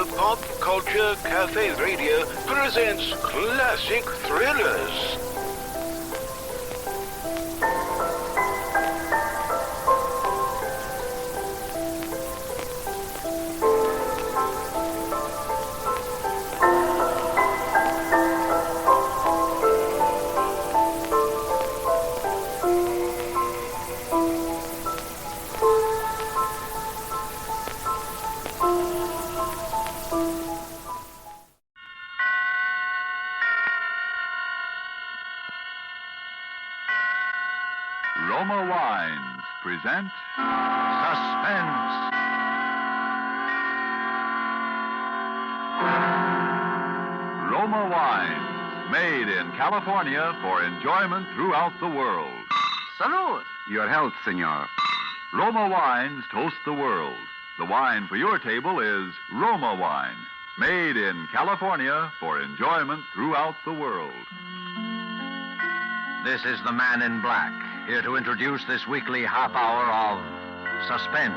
The Pop Culture Cafe Radio presents classic thrillers. Roma Wines present Suspense. Roma Wines, made in California for enjoyment throughout the world. Salud. Your health, senor. Roma Wines toast the world. The wine for your table is Roma Wine, made in California for enjoyment throughout the world. This is the Man in Black, here to introduce this weekly half hour of Suspense.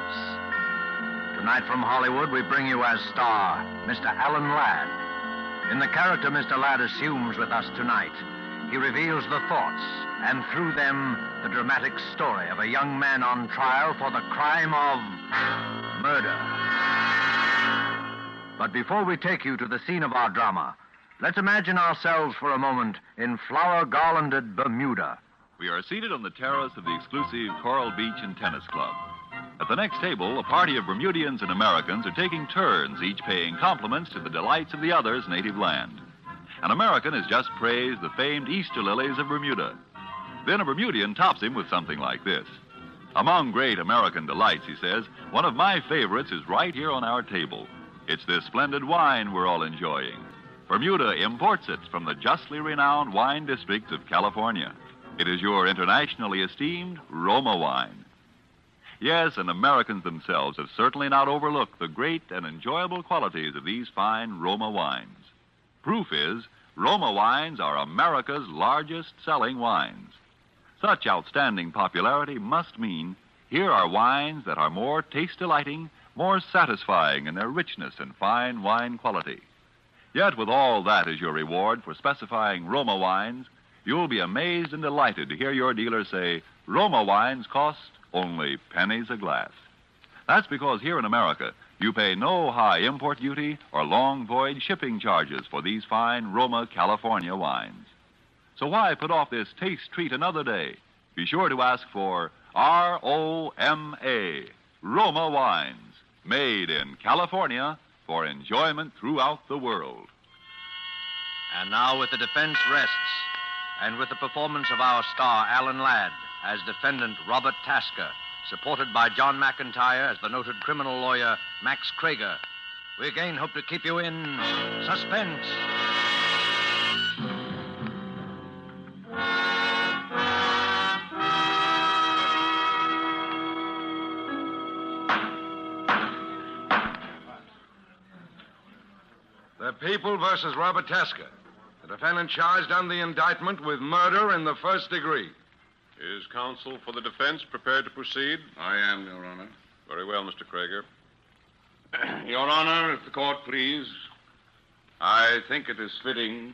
Tonight from Hollywood, we bring you as star Mr. Alan Ladd. In the character Mr. Ladd assumes with us tonight, he reveals the thoughts and through them the dramatic story of a young man on trial for the crime of murder. But before we take you to the scene of our drama, let's imagine ourselves for a moment in flower-garlanded Bermuda. We are seated on the terrace of the exclusive Coral Beach and Tennis Club. At the next table, a party of Bermudians and Americans are taking turns, each paying compliments to the delights of the other's native land. An American has just praised the famed Easter lilies of Bermuda. Then a Bermudian tops him with something like this. Among great American delights, he says, one of my favorites is right here on our table. It's this splendid wine we're all enjoying. Bermuda imports it from the justly renowned wine districts of California. It is your internationally esteemed Roma wine. Yes, and Americans themselves have certainly not overlooked the great and enjoyable qualities of these fine Roma wines. Proof is, Roma wines are America's largest selling wines. Such outstanding popularity must mean here are wines that are more taste-delighting, more satisfying in their richness and fine wine quality. Yet with all that as your reward for specifying Roma wines, you'll be amazed and delighted to hear your dealer say, Roma wines cost only pennies a glass. That's because here in America, you pay no high import duty or long voyage shipping charges for these fine Roma California wines. So why put off this taste treat another day? Be sure to ask for R-O-M-A, Roma wines, made in California for enjoyment throughout the world. And now with the defense rests, and with the performance of our star Alan Ladd as defendant Robert Tasker, supported by John McIntyre as the noted criminal lawyer Max Krager, we again hope to keep you in suspense. The People versus Robert Tasker. The defendant charged under the indictment with murder in the first degree. Is counsel for the defense prepared to proceed? I am, Your Honor. Very well, Mr. Krager. Your Honor, if the court please, I think it is fitting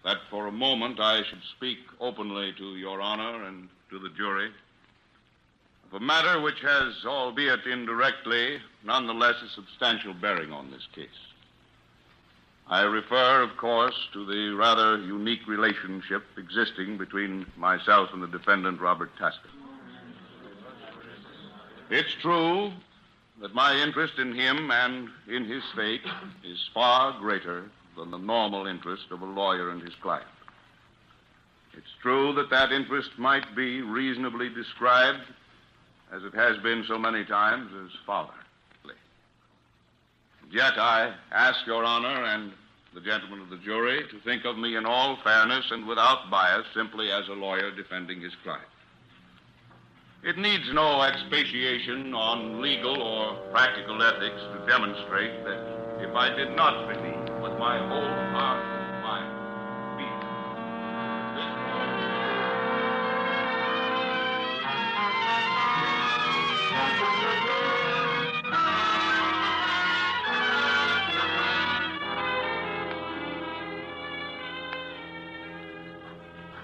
that for a moment I should speak openly to Your Honor and to the jury of a matter which has, albeit indirectly, nonetheless a substantial bearing on this case. I refer, of course, to the rather unique relationship existing between myself and the defendant, Robert Tasker. It's true that my interest in him and in his fate is far greater than the normal interest of a lawyer and his client. It's true that that interest might be reasonably described, as it has been so many times, as fatherly. Yet I ask Your Honor and the gentlemen of the jury to think of me in all fairness and without bias, simply as a lawyer defending his client. It needs no expatiation on legal or practical ethics to demonstrate that if I did not believe with my whole heart and mind,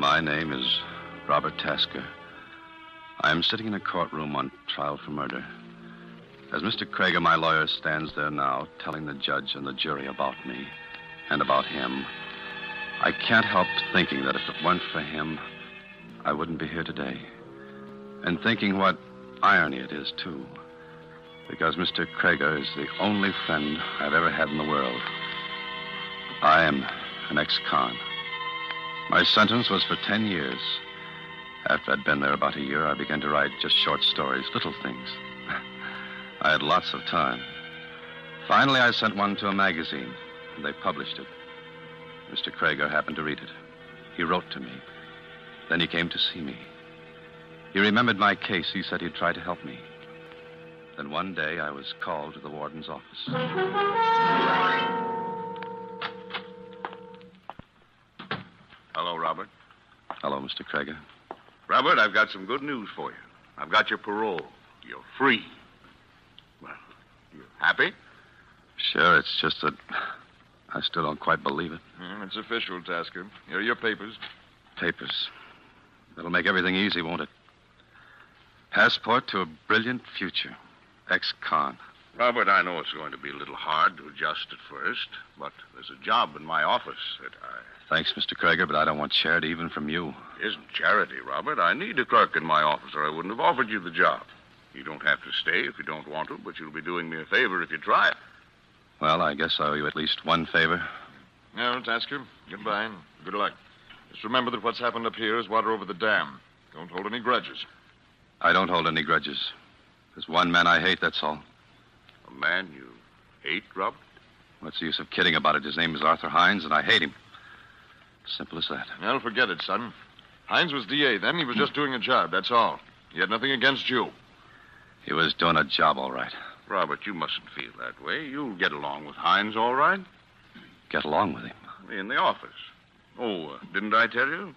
My name is Robert Tasker. I'm sitting in a courtroom on trial for murder. As Mr. Krieger, my lawyer, stands there now, telling the judge and the jury about me and about him, I can't help thinking that if it weren't for him, I wouldn't be here today. And thinking what irony it is, too. Because Mr. Krieger is the only friend I've ever had in the world. I am an ex-con. My sentence was for 10 years. After I'd been there about a year, I began to write just short stories, little things. I had lots of time. Finally, I sent one to a magazine, and they published it. Mr. Krieger happened to read it. He wrote to me. Then he came to see me. He remembered my case. He said he'd try to help me. Then one day, I was called to the warden's office. Hello, Robert. Hello, Mr. Krieger. Robert, I've got some good news for you. I've got your parole. You're free. Well, you happy? Sure, it's just that I still don't quite believe it. It's official, Tasker. Here are your papers. Papers. That'll make everything easy, won't it? Passport to a brilliant future. Ex-con. Robert, I know it's going to be a little hard to adjust at first, but there's a job in my office that Thanks, Mr. Krieger, but I don't want charity even from you. It isn't charity, Robert. I need a clerk in my office, or I wouldn't have offered you the job. You don't have to stay if you don't want to, but you'll be doing me a favor if you try it. Well, I guess I owe you at least one favor. No, Tasker, goodbye and good luck. Just remember that what's happened up here is water over the dam. Don't hold any grudges. I don't hold any grudges. There's one man I hate, that's all. A man you hate, Robert? What's the use of kidding about it? His name is Arthur Hines, and I hate him. Simple as that. Well, forget it, son. Hines was DA then. He was just doing a job, that's all. He had nothing against you. He was doing a job, all right. Robert, you mustn't feel that way. You'll get along with Hines, all right? Get along with him? In the office. Oh, didn't I tell you?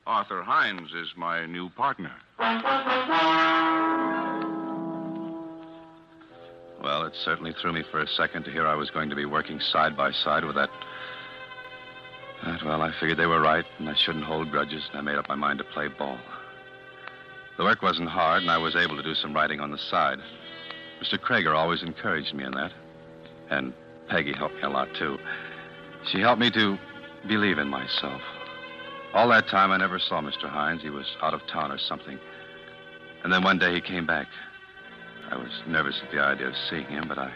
Arthur Hines is my new partner. Well, it certainly threw me for a second to hear I was going to be working side by side with that. Well, I figured they were right, and I shouldn't hold grudges, and I made up my mind to play ball. The work wasn't hard, and I was able to do some writing on the side. Mr. Krieger always encouraged me in that. And Peggy helped me a lot, too. She helped me to believe in myself. All that time, I never saw Mr. Hines. He was out of town or something. And then one day he came back. I was nervous at the idea of seeing him, but I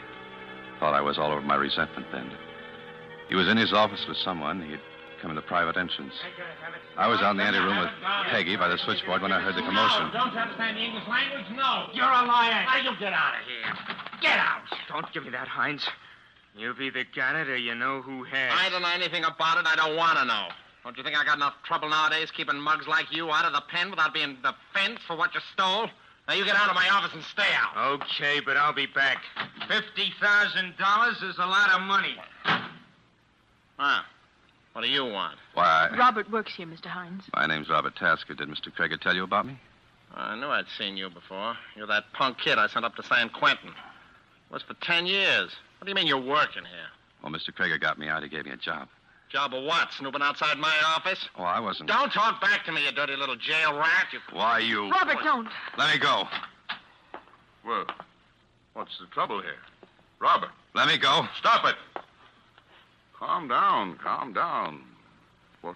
thought I was all over my resentment then. He was in his office with someone. He had come in the private entrance. I was out in the anteroom with Peggy by the switchboard when I heard the commotion. Don't you understand the English language? No. You're a liar. Now, you get out of here. Get out. Don't give me that, Hines. You've either got it or you know who has. I don't know anything about it. I don't want to know. Don't you think I got enough trouble nowadays keeping mugs like you out of the pen without being defensed for what you stole? Now, you get out of my office and stay out. Okay, but I'll be back. $50,000 is a lot of money. Huh. What do you want? Why, Robert works here, Mr. Hines. my name's Robert Tasker. Did Mr. Krieger tell you about me? I knew I'd seen you before. You're that punk kid I sent up to San Quentin. Was for 10 years. What do you mean you're working here? Well, Mr. Krieger got me out. He gave me a job. Job of what? Snooping outside my office? Oh, I wasn't... Don't talk back to me, you dirty little jail rat. Why, you... Robert, don't. Let me go. Well, what's the trouble here? Robert. Let me go. Stop it. Calm down, calm down.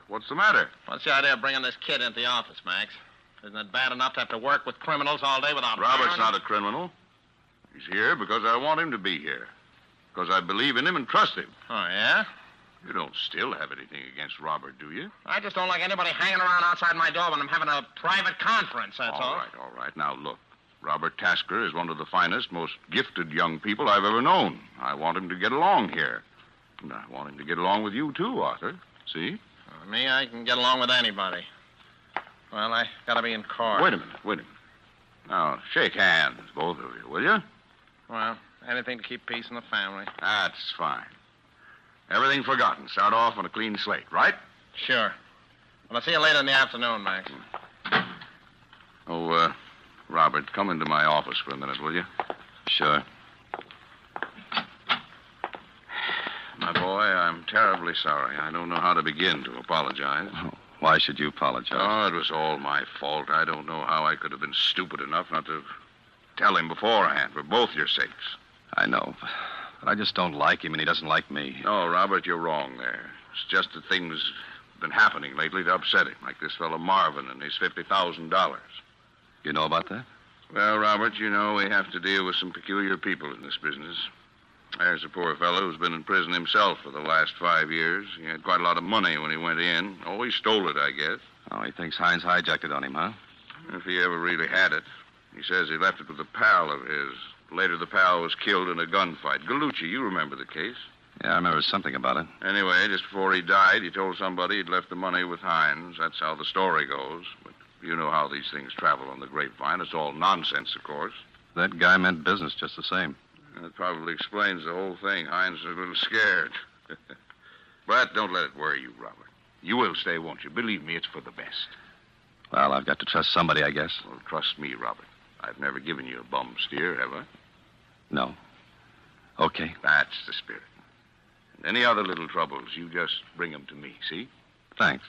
What's the matter? What's the idea of bringing this kid into the office, Max? Isn't it bad enough to have to work with criminals all day without... Robert's not a criminal. He's here because I want him to be here. Because I believe in him and trust him. Oh, yeah? You don't still have anything against Robert, do you? I just don't like anybody hanging around outside my door when I'm having a private conference, that's all. All right. Now, look. Robert Tasker is one of the finest, most gifted young people I've ever known. I want him to get along here. And I want him to get along with you, too, Arthur. See? Me, I can get along with anybody. Well, I gotta be in court. Wait a minute. Now, shake hands, both of you, will you? Well, anything to keep peace in the family. That's fine. Everything forgotten. Start off on a clean slate, right? Sure. Well, I'll see you later in the afternoon, Max. Oh, Robert, come into my office for a minute, will you? Sure. My boy, I'm terribly sorry. I don't know how to begin to apologize. Oh, Why should you apologize? Oh, it was all my fault. I don't know how I could have been stupid enough not to tell him beforehand, for both your sakes. I know, but I just don't like him, and he doesn't like me. No, Robert, you're wrong there. It's just that things have been happening lately to upset him, like this fellow Marvin and his $50,000. You know about that? Well, Robert, you know we have to deal with some peculiar people in this business. There's a poor fellow who's been in prison himself for the last 5 years. He had quite a lot of money when he went in. Oh, he stole it, I guess. Oh, he thinks Hines hijacked it on him, huh? If he ever really had it. He says he left it with a pal of his. Later, the pal was killed in a gunfight. Gallucci, you remember the case. Yeah, I remember something about it. Anyway, just before he died, he told somebody he'd left the money with Hines. That's how the story goes. But you know how these things travel on the grapevine. It's all nonsense, of course. That guy meant business just the same. That probably explains the whole thing. Hines is a little scared. But don't let it worry you, Robert. You will stay, won't you? Believe me, it's for the best. Well, I've got to trust somebody, I guess. Well, trust me, Robert. I've never given you a bum steer, have I? No. Okay. That's the spirit. And any other little troubles, you just bring them to me, see? Thanks.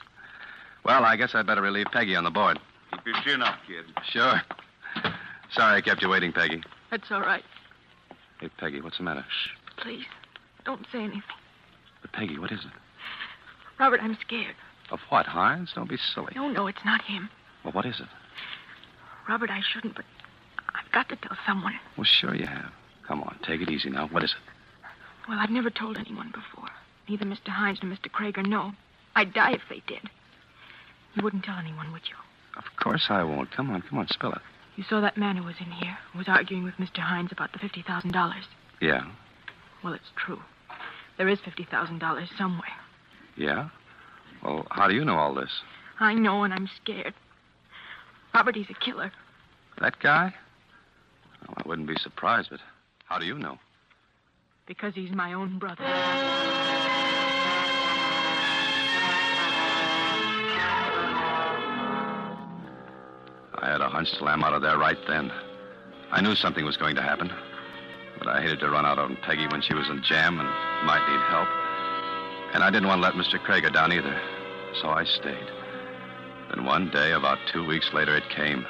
Well, I guess I'd better relieve Peggy on the board. Keep your chin up, kid. Sure. Sorry I kept you waiting, Peggy. That's all right. Hey, Peggy, what's the matter? Shh, please. Don't say anything. But, Peggy, what is it? Robert, I'm scared. Of what, Hines? Don't be silly. No, it's not him. Well, what is it? Robert, I shouldn't, but I've got to tell someone. Well, sure you have. Come on, take it easy now. What is it? Well, I've never told anyone before. Neither Mr. Hines nor Mr. Krager know. I'd die if they did. You wouldn't tell anyone, would you? Of course I won't. Come on, spill it. You saw that man who was in here, who was arguing with Mr. Hines about the $50,000. Yeah. Well, it's true. There is $50,000 somewhere. Yeah? Well, how do you know all this? I know, and I'm scared. Robert, he's a killer. That guy? Well, I wouldn't be surprised, but how do you know? Because he's my own brother. I had a hunch till I'm out of there right then. I knew something was going to happen. But I hated to run out on Peggy when she was in jam and might need help. And I didn't want to let Mr. Krager down either. So I stayed. Then one day, about 2 weeks later, it came.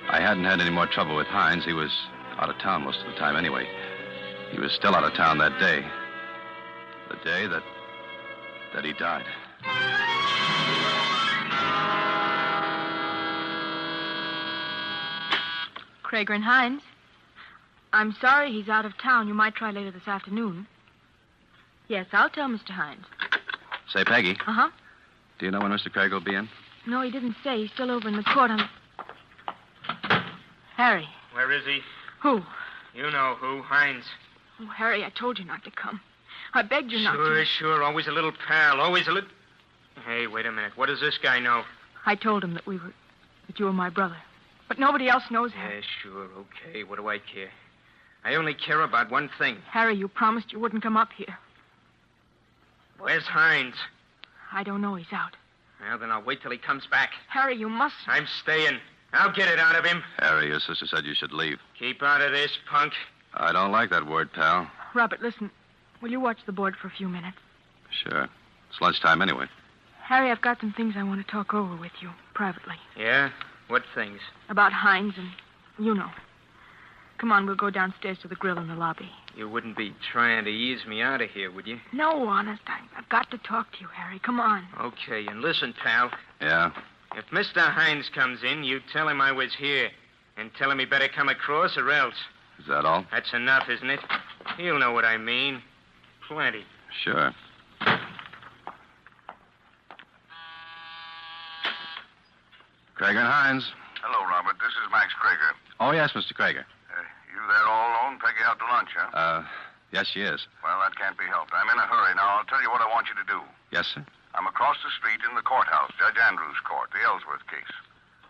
I hadn't had any more trouble with Hines. He was out of town most of the time anyway. He was still out of town that day. The day that he died. Krager and Hines. I'm sorry he's out of town. You might try later this afternoon. Yes, I'll tell Mr. Hines. Say, Peggy. Uh-huh. Do you know when Mr. Craig will be in? No, he didn't say. He's still over in the court on... Harry. Where is he? Who? You know who, Hines. Oh, Harry, I told you not to come. I begged you not to. Sure. Always a little pal. Always a little... Hey, wait a minute. What does this guy know? I told him that you were my brother. But nobody else knows him. Yeah, sure, okay. What do I care? I only care about one thing. Harry, you promised you wouldn't come up here. Where's Hines? I don't know. He's out. Well, then I'll wait till he comes back. Harry, you must... I'm staying. I'll get it out of him. Harry, your sister said you should leave. Keep out of this, punk. I don't like that word, pal. Robert, listen. Will you watch the board for a few minutes? Sure. It's lunchtime anyway. Harry, I've got some things I want to talk over with you, privately. Yeah? What things? About Hines and you know. Come on, we'll go downstairs to the grill in the lobby. You wouldn't be trying to ease me out of here, would you? No, honest. I've got to talk to you, Harry. Come on. Okay, and listen, pal. Yeah? If Mr. Hines comes in, you tell him I was here. And tell him he better come across or else. Is that all? That's enough, isn't it? He'll know what I mean. Plenty. Sure. Krager and Hines. Hello, Robert. This is Max Krager. Oh, yes, Mr. Krager. You there all alone? Peggy out to lunch, huh? Yes, she is. Well, that can't be helped. I'm in a hurry now. I'll tell you what I want you to do. Yes, sir? I'm across the street in the courthouse, Judge Andrews' court, the Ellsworth case.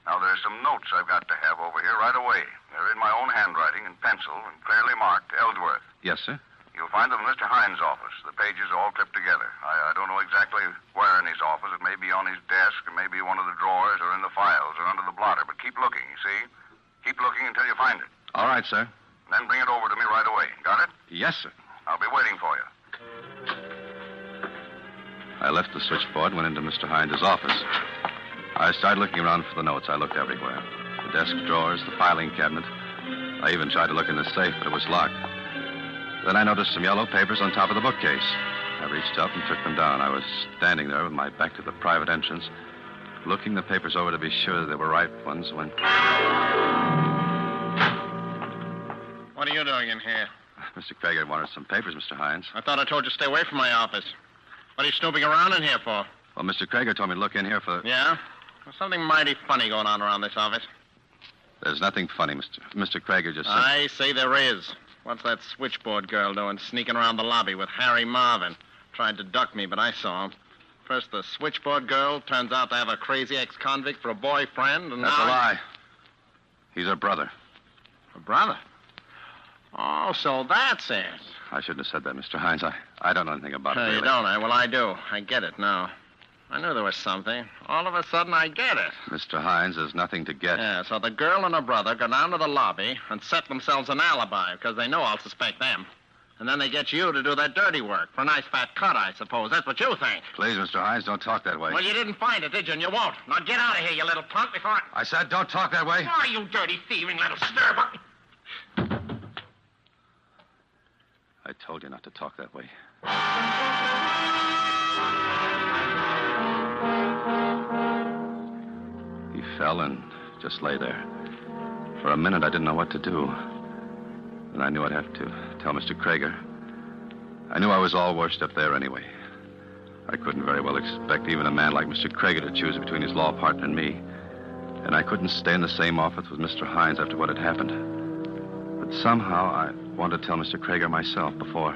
Now, there's some notes I've got to have over here right away. They're in my own handwriting in pencil and clearly marked Ellsworth. Yes, sir. You'll find them in Mr. Hines' office. The pages are all clipped together. I don't know exactly where in his office. It may be on his desk, or maybe one of the drawers, or in the files, or under the blotter. But keep looking, you see? Keep looking until you find it. All right, sir. Then bring it over to me right away. Got it? Yes, sir. I'll be waiting for you. I left the switchboard and went into Mr. Hines' office. I started looking around for the notes. I looked everywhere. The desk drawers, the filing cabinet. I even tried to look in the safe, but it was locked. Then I noticed some yellow papers on top of the bookcase. I reached up and took them down. I was standing there with my back to the private entrance, looking the papers over to be sure they were right ones when... What are you doing in here? Mr. Krieger wanted some papers, Mr. Hines. I thought I told you to stay away from my office. What are you snooping around in here for? Well, Mr. Krieger told me to look in here for... Yeah? There's something mighty funny going on around this office. There's nothing funny, Mr. Krieger just said... I say there is. What's that switchboard girl doing sneaking around the lobby with Harry Marvin? Tried to duck me, but I saw him. First, the switchboard girl turns out to have a crazy ex-convict for a boyfriend, and That's now... a lie. He's her brother. Her brother? Oh, so that's it. I shouldn't have said that, Mr. Hines. I don't know anything about it, really. You don't, eh? Well, I do. I get it now. I knew there was something. All of a sudden, I get it. Mr. Hines, there's nothing to get. Yeah, so the girl and her brother go down to the lobby and set themselves an alibi because they know I'll suspect them. And then they get you to do that dirty work for a nice fat cut, I suppose. That's what you think. Please, Mr. Hines, don't talk that way. Well, you didn't find it, did you? And you won't. Now get out of here, you little punk, before I... I said don't talk that way. Why, you dirty, thieving little stirbuck. I told you not to talk that way. He fell and just lay there. For a minute, I didn't know what to do. And I knew I'd have to tell Mr. Krieger. I knew I was all washed up there anyway. I couldn't very well expect even a man like Mr. Krieger to choose between his law partner and me. And I couldn't stay in the same office with Mr. Hines after what had happened. But somehow I wanted to tell Mr. Krieger myself before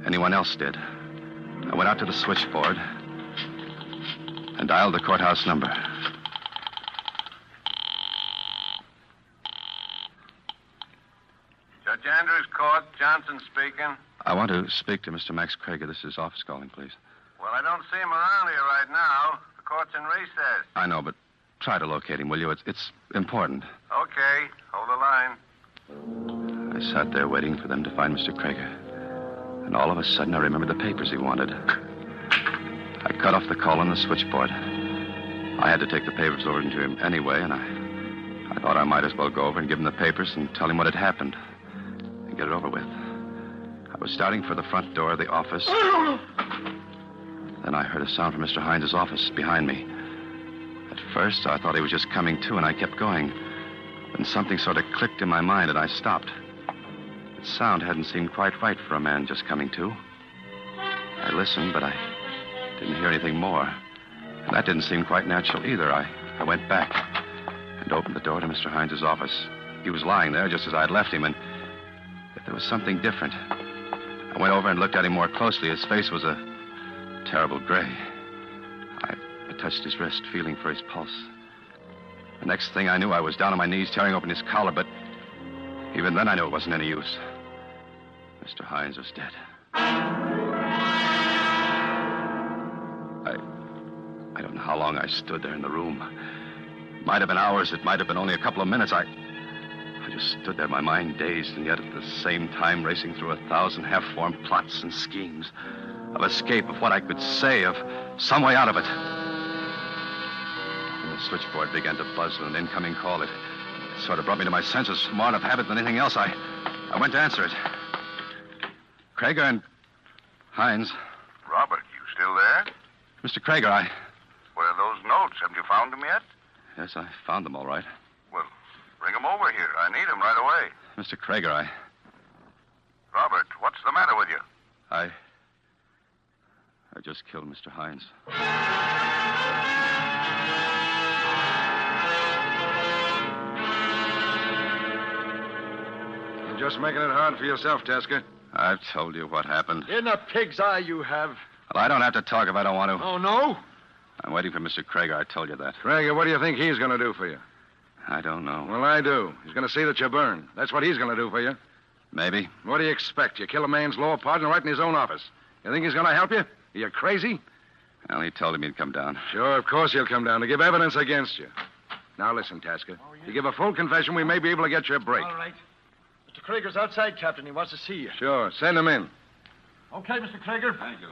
anyone else did. I went out to the switchboard and dialed the courthouse number. Judge Andrews Court, Johnson speaking. I want to speak to Mr. Max Krieger. This is office calling, please. Well, I don't see him around here right now. The court's in recess. I know, but try to locate him, will you? It's important. Okay, hold the line. I sat there waiting for them to find Mr. Krieger. And all of a sudden, I remembered the papers he wanted. I cut off the call on the switchboard. I had to take the papers over to him anyway, and I thought I might as well go over and give him the papers and tell him what had happened and get it over with. I was starting for the front door of the office. Then I heard a sound from Mr. Hines' office behind me. At first, I thought he was just coming to, and I kept going. Then something sort of clicked in my mind, and I stopped. The sound hadn't seemed quite right for a man just coming to. I listened, but I didn't hear anything more. And that didn't seem quite natural either. I went back and opened the door to Mr. Hines' office. He was lying there just as I'd left him, and if there was something different. I went over and looked at him more closely. His face was a terrible gray. I touched his wrist, feeling for his pulse. The next thing I knew, I was down on my knees, tearing open his collar, but even then I knew it wasn't any use. Mr. Hines was dead. I don't know how long I stood there in the room. It might have been hours. It might have been only a couple of minutes. I just stood there, my mind dazed, and yet at the same time racing through 1,000 half-formed plots and schemes of escape, of what I could say, of some way out of it. And the switchboard began to buzz with an incoming call. It sort of brought me to my senses more out of habit than anything else. I went to answer it. Krieger and Hines. Robert, you still there? Mr. Krieger, Where are those notes? Haven't you found them yet? Yes, I found them all right. Well, bring them over here. I need them right away. Mr. Krieger, Robert, what's the matter with you? I just killed Mr. Hines. You're just making it hard for yourself, Tasker. I've told you what happened. In a pig's eye you have. Well, I don't have to talk if I don't want to. Oh, no? I'm waiting for Mr. Krieger. I told you that. Krieger, what do you think he's going to do for you? I don't know. Well, I do. He's going to see that you burn. That's what he's going to do for you. Maybe. What do you expect? You kill a man's law partner right in his own office. You think he's going to help you? Are you crazy? Well, he told him he'd come down. Sure, of course he'll come down to give evidence against you. Now, listen, Tasker. You give a full confession, we may be able to get you a break. All right. Mr. Krieger's outside, Captain. He wants to see you. Sure. Send him in. Okay, Mr. Krieger. Thank you.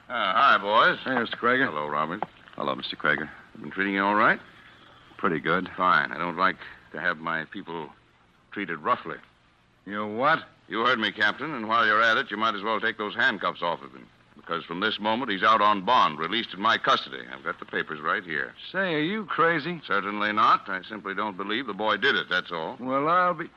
Hi, boys. Hey, Mr. Krager. Hello, Robert. Hello, Mr. Krager. Been treating you all right? Pretty good. Fine. I don't like to have my people treated roughly. You what? You heard me, Captain, and while you're at it, you might as well take those handcuffs off of him. Because from this moment, he's out on bond, released in my custody. I've got the papers right here. Say, are you crazy? Certainly not. I simply don't believe the boy did it, that's all. Well, I'll be...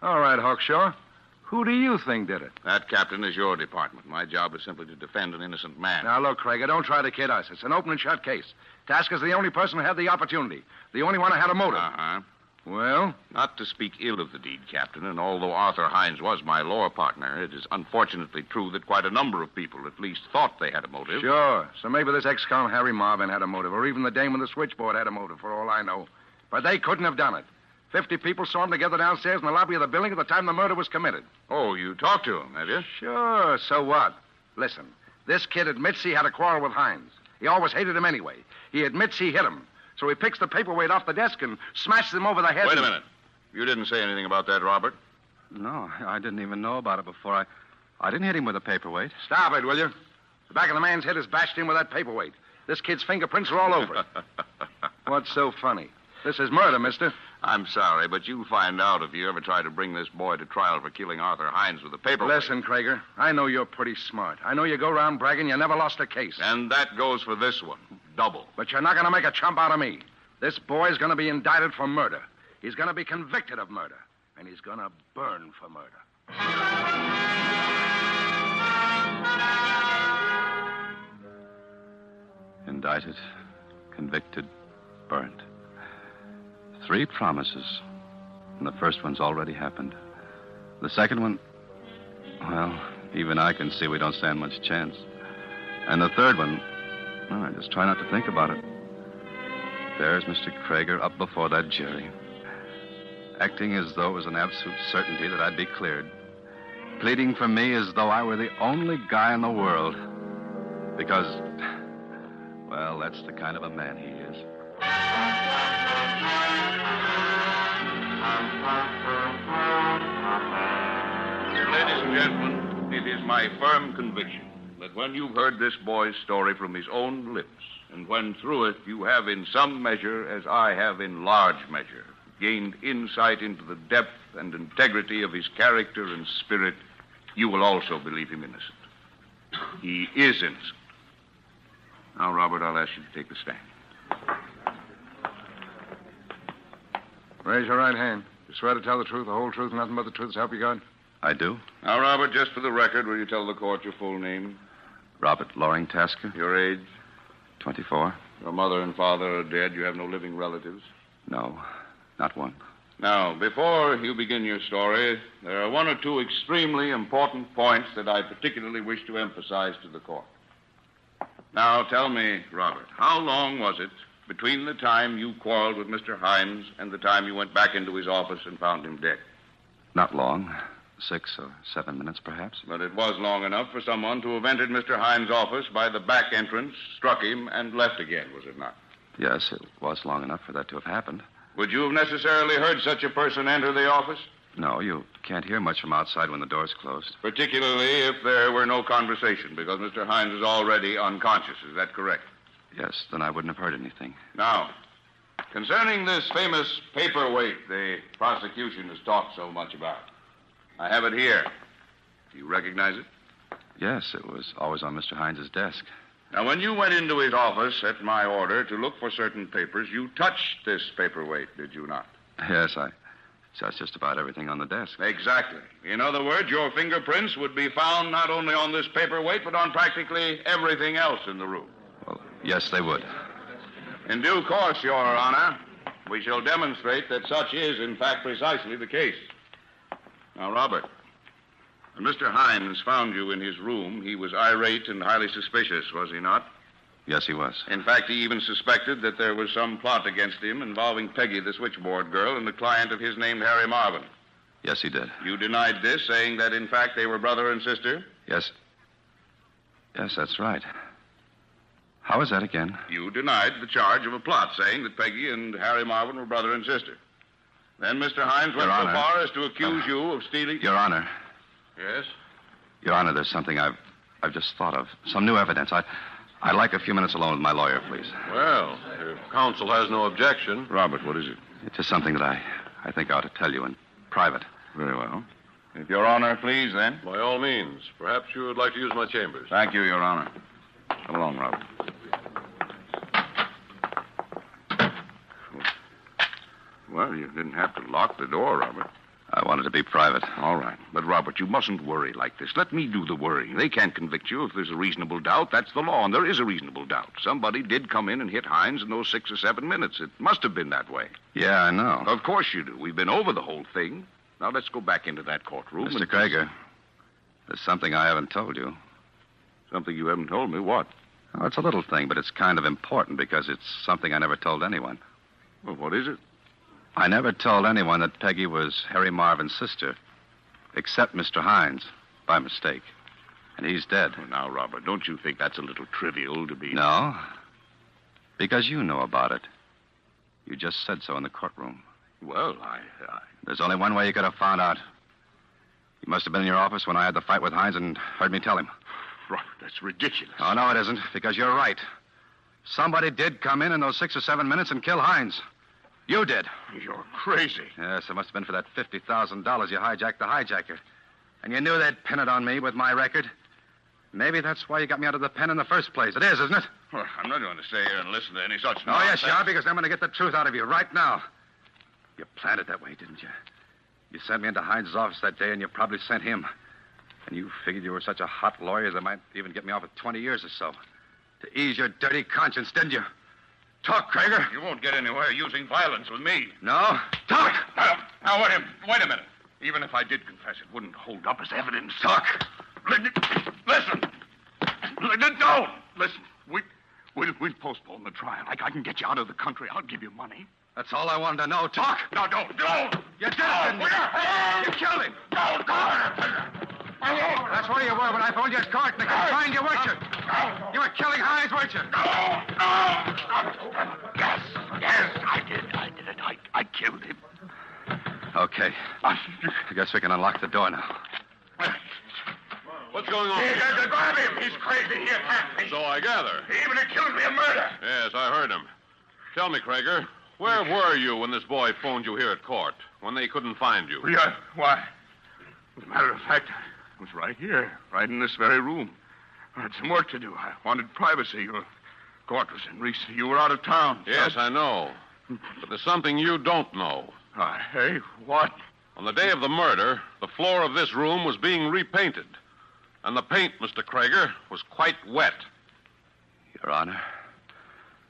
All right, Hawkshaw. Who do you think did it? That, Captain, is your department. My job is simply to defend an innocent man. Now, look, Krager, don't try to kid us. It's an open and shut case. Tasker's the only person who had the opportunity. The only one who had a motive. Uh-huh. Well? Not to speak ill of the deed, Captain, and although Arthur Hines was my law partner, it is unfortunately true that quite a number of people at least thought they had a motive. Sure. So maybe this ex-con Harry Marvin had a motive, or even the dame with the switchboard had a motive, for all I know. But they couldn't have done it. 50 people saw him together downstairs in the lobby of the building at the time the murder was committed. Oh, you talked to him, have you? Sure. So what? Listen, this kid admits he had a quarrel with Hines. He always hated him anyway. He admits he hit him. So he picks the paperweight off the desk and smashes him over the head. Wait a minute. You didn't say anything about that, Robert. No, I didn't even know about it before. I didn't hit him with a paperweight. Stop it, will you? The back of the man's head is bashed in with that paperweight. This kid's fingerprints are all over it. What's so funny? This is murder, mister. I'm sorry, but you'll find out if you ever try to bring this boy to trial for killing Arthur Hines with a paperweight. Listen, Krager, I know you're pretty smart. I know you go around bragging you never lost a case. And that goes for this one. Double. But you're not going to make a chump out of me. This boy's going to be indicted for murder. He's going to be convicted of murder. And he's going to burn for murder. Indicted, convicted, burned. 3 promises. And the first one's already happened. The second one, well, even I can see we don't stand much chance. And the third one, well, I just try not to think about it. There's Mr. Krager up before that jury, acting as though it was an absolute certainty that I'd be cleared, pleading for me as though I were the only guy in the world. Because, well, that's the kind of a man he is. Ladies and gentlemen, it is my firm conviction that when you've heard this boy's story from his own lips, and when through it you have in some measure, as I have in large measure, gained insight into the depth and integrity of his character and spirit, you will also believe him innocent. He is innocent. Now, Robert, I'll ask you to take the stand. Raise your right hand. You swear to tell the truth, the whole truth, nothing but the truth, so help you God? I do. Now, Robert, just for the record, will you tell the court your full name? Robert Loring Tasker. Your age? 24. Your mother and father are dead. You have no living relatives? No, not one. Now, before you begin your story, there are 1 or 2 extremely important points that I particularly wish to emphasize to the court. Now, tell me, Robert, how long was it between the time you quarreled with Mr. Hines and the time you went back into his office and found him dead? Not long. 6 or 7 minutes, perhaps. But it was long enough for someone to have entered Mr. Hines' office by the back entrance, struck him, and left again, was it not? Yes, it was long enough for that to have happened. Would you have necessarily heard such a person enter the office? No, you can't hear much from outside when the door's closed. Particularly if there were no conversation, because Mr. Hines is already unconscious. Is that correct? Yes, then I wouldn't have heard anything. Now, concerning this famous paperweight the prosecution has talked so much about, I have it here. Do you recognize it? Yes, it was always on Mr. Hines's desk. Now, when you went into his office at my order to look for certain papers, you touched this paperweight, did you not? Yes, that's just about everything on the desk. Exactly. In other words, your fingerprints would be found not only on this paperweight, but on practically everything else in the room. Well, yes, they would. In due course, Your Honor, we shall demonstrate that such is, in fact, precisely the case. Now, Robert, when Mr. Hines found you in his room, he was irate and highly suspicious, was he not? Yes, he was. In fact, he even suspected that there was some plot against him involving Peggy, the switchboard girl, and a client of his named Harry Marvin. Yes, he did. You denied this, saying that, in fact, they were brother and sister? Yes. Yes, that's right. How is that again? You denied the charge of a plot, saying that Peggy and Harry Marvin were brother and sister. Then Mr. Hines went so far as to accuse you of stealing... Your Honor. Yes? Your Honor, there's something I've I've just thought of. Some new evidence. I'd like a few minutes alone with my lawyer, please. Well, if counsel has no objection. Robert, what is it? It's just something that I think I ought to tell you in private. Very well. If Your Honor, please, then. By all means. Perhaps you would like to use my chambers. Thank you, Your Honor. Come along, Robert. Well, you didn't have to lock the door, Robert. I wanted to be private. All right. But, Robert, you mustn't worry like this. Let me do the worrying. They can't convict you if there's a reasonable doubt. That's the law, and there is a reasonable doubt. Somebody did come in and hit Hines in those 6 or 7 minutes. It must have been that way. Yeah, I know. Of course you do. We've been over the whole thing. Now, let's go back into that courtroom. Mr. Krager, there's something I haven't told you. Something you haven't told me? What? Oh, it's a little thing, but it's kind of important because it's something I never told anyone. Well, what is it? I never told anyone that Peggy was Harry Marvin's sister, except Mr. Hines, by mistake. And he's dead. Well, now, Robert, don't you think that's a little trivial to be... No, because you know about it. You just said so in the courtroom. Well, There's only one way you could have found out. You must have been in your office when I had the fight with Hines and heard me tell him. Robert, that's ridiculous. Oh, no, it isn't, because you're right. Somebody did come in those 6 or 7 minutes and kill Hines. You did. You're crazy. Yes, it must have been for that $50,000 you hijacked the hijacker. And you knew they'd pin it on me with my record. Maybe that's why you got me out of the pen in the first place. It is, isn't it? Well, I'm not going to stay here and listen to any such Oh, nonsense. yes, you are, because I'm going to get the truth out of you right now. You planned it that way, didn't you? You sent me into Hines' office that day, and you probably sent him. And you figured you were such a hot lawyer that might even get me off with 20 years or so. To ease your dirty conscience, didn't you? Talk, Krager. You won't get anywhere using violence with me. No? Talk! Now, wait a minute. Even if I did confess, it wouldn't hold up as evidence. Talk! Listen. Don't. Listen. We'll postpone the trial. I can get you out of the country. I'll give you money. That's all I wanted to know. Talk! No, don't. You did it, didn't you? You killed him. Don't. That's where you were when I phoned you at court, and they could find you, weren't you? You were killing Hines, weren't you? Yes, I did it. I killed him. Okay. I guess we can unlock the door now. What's going on? Grab him. He's crazy. He attacked me. So I gather. He even accused me of murder. Yes, I heard him. Tell me, Krager, where were you when this boy phoned you here at court? When they couldn't find you? Yeah, why? As a matter of fact, I was right here, right in this very room. I had some work to do. I wanted privacy. Your court was in recess. You were out of town. Yes, I know. But there's something you don't know. Hey, what? On the day of the murder, the floor of this room was being repainted. And the paint, Mr. Krager, was quite wet. Your Honor,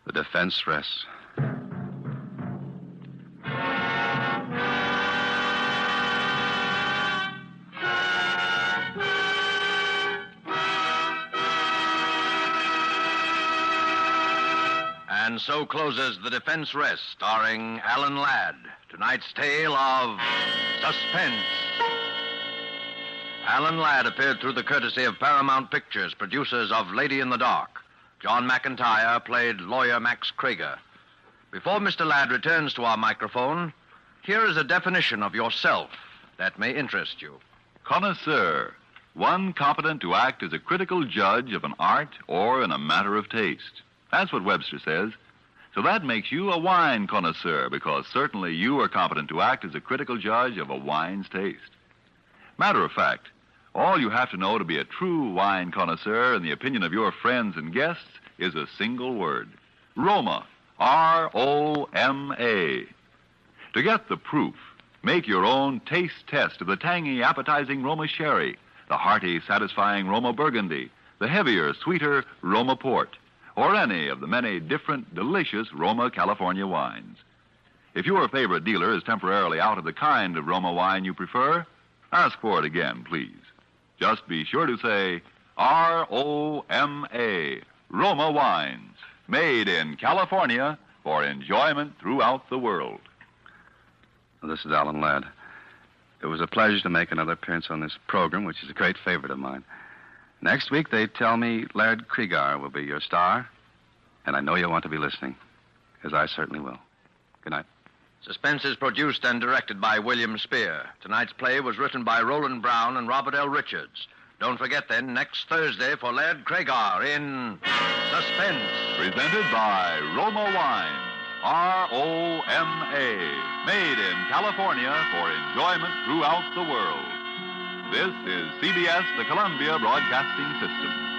the defense rests. And so closes The Defense Rest, starring Alan Ladd. Tonight's tale of Suspense. Alan Ladd appeared through the courtesy of Paramount Pictures, producers of Lady in the Dark. John McIntyre played lawyer Max Krager. Before Mr. Ladd returns to our microphone, here is a definition of yourself that may interest you. Connoisseur, one competent to act as a critical judge of an art or in a matter of taste. That's what Webster says. So that makes you a wine connoisseur, because certainly you are competent to act as a critical judge of a wine's taste. Matter of fact, all you have to know to be a true wine connoisseur in the opinion of your friends and guests is a single word. Roma. R-O-M-A. To get the proof, make your own taste test of the tangy, appetizing Roma Sherry, the hearty, satisfying Roma Burgundy, the heavier, sweeter Roma Port, or any of the many different, delicious Roma California wines. If your favorite dealer is temporarily out of the kind of Roma wine you prefer, ask for it again, please. Just be sure to say R-O-M-A, Roma Wines, made in California for enjoyment throughout the world. This is Alan Ladd. It was a pleasure to make another appearance on this program, which is a great favorite of mine. Next week, they tell me Laird Krieger will be your star, and I know you'll want to be listening, because I certainly will. Good night. Suspense is produced and directed by William Spear. Tonight's play was written by Roland Brown and Robert L. Richards. Don't forget, then, next Thursday for Laird Craigar in Suspense. Presented by Roma Wines, R-O-M-A. Made in California for enjoyment throughout the world. This is CBS, the Columbia Broadcasting System.